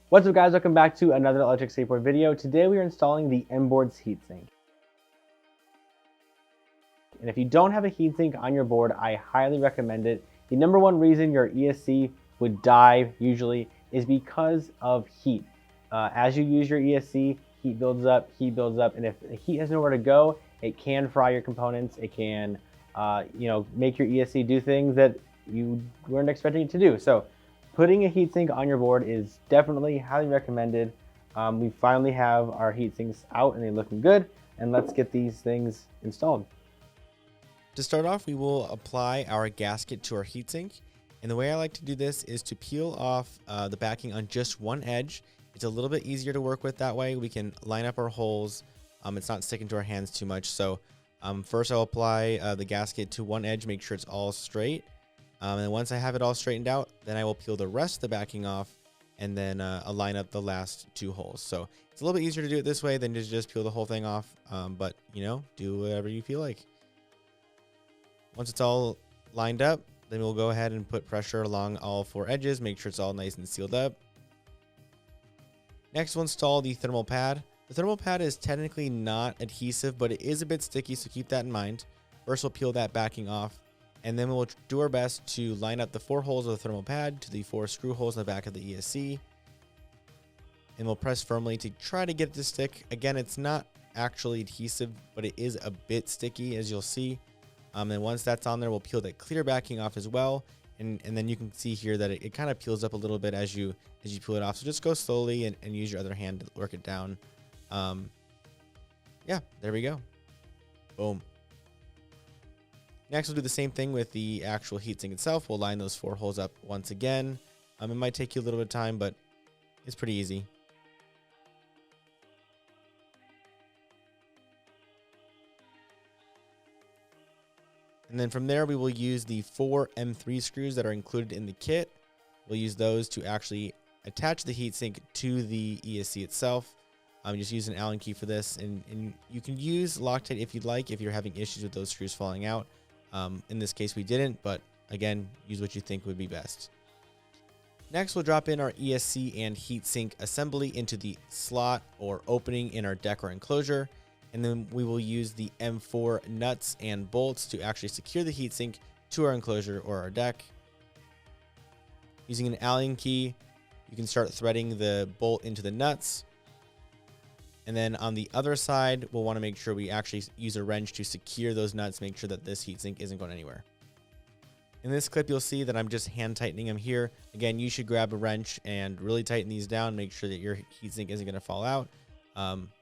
What's up guys, welcome back to another electric skateboard video. Today we are installing the MBoards heatsink. And if you don't have a heatsink on your board, I highly recommend it. The number one reason your ESC would die usually is because of heat. As you use your ESC, heat builds up, and if the heat has nowhere to go, it can fry your components. It can make your ESC do things that you weren't expecting it to do. So putting a heatsink on your board is definitely highly recommended. We finally have our heatsinks out and they're looking good, and let's get these things installed. To start off, we will apply our gasket to our heatsink. And the way I like to do this is to peel off the backing on just one edge. It's a little bit easier to work with that way. We can line up our holes. It's not sticking to our hands too much. So first I'll apply the gasket to one edge, make sure it's all straight. And then once I have it all straightened out, then I will peel the rest of the backing off and then I'll line up the last two holes. So it's a little bit easier to do it this way than to just peel the whole thing off. But do whatever you feel like. Once it's all lined up, then we'll go ahead and put pressure along all four edges, make sure it's all nice and sealed up. Next, we'll install the thermal pad. The thermal pad is technically not adhesive, but it is a bit sticky, so keep that in mind. First, we'll peel that backing off, and then we'll do our best to line up the four holes of the thermal pad to the four screw holes in the back of the ESC. And we'll press firmly to try to get it to stick. Again, it's not actually adhesive, but it is a bit sticky, as you'll see. And once that's on there, we'll peel that clear backing off as well. And then you can see here that it kind of peels up a little bit as you peel it off. So just go slowly and use your other hand to work it down. Yeah, there we go. Boom. Next, we'll do the same thing with the actual heatsink itself. We'll line those four holes up once again. It might take you a little bit of time, but it's pretty easy. And then from there, we will use the 4 M3 screws that are included in the kit. We'll use those to actually attach the heatsink to the ESC itself. Just use an Allen key for this, and you can use Loctite if you'd like, if you're having issues with those screws falling out. In this case, we didn't, but again, use what you think would be best. Next, we'll drop in our ESC and heatsink assembly into the slot or opening in our deck or enclosure. And then we will use the M4 nuts and bolts to actually secure the heatsink to our enclosure or our deck. Using an Allen key, you can start threading the bolt into the nuts. And then on the other side, we'll want to make sure we actually use a wrench to secure those nuts, make sure that this heatsink isn't going anywhere. In this clip, you'll see that I'm just hand tightening them here. Again, you should grab a wrench and really tighten these down, make sure that your heatsink isn't going to fall out.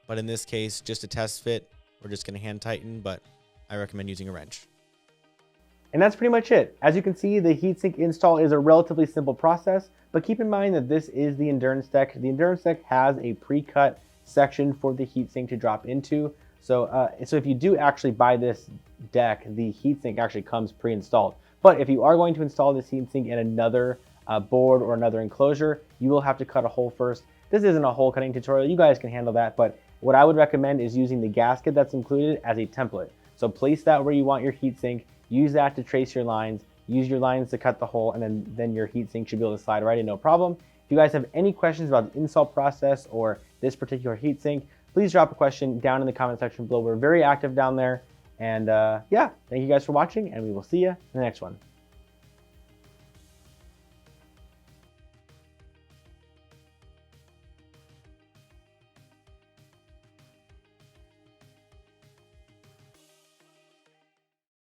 But in this case, just a test fit, we're just going to hand tighten, but I recommend using a wrench. And that's pretty much it. As you can see, the heatsink install is a relatively simple process, but keep in mind that this is the endurance deck. The endurance deck has a pre-cut section for the heatsink to drop into. So if you do actually buy this deck, the heatsink actually comes pre-installed. But if you are going to install this heatsink in another board or another enclosure, you will have to cut a hole first. This isn't a hole cutting tutorial, you guys can handle that, but what I would recommend is using the gasket that's included as a template. So place that where you want your heatsink, use that to trace your lines, use your lines to cut the hole, and then your heatsink should be able to slide right in, no problem. If you guys have any questions about the install process or this particular heatsink, please drop a question down in the comment section below. We're very active down there. And yeah, thank you guys for watching, and we will see you in the next one.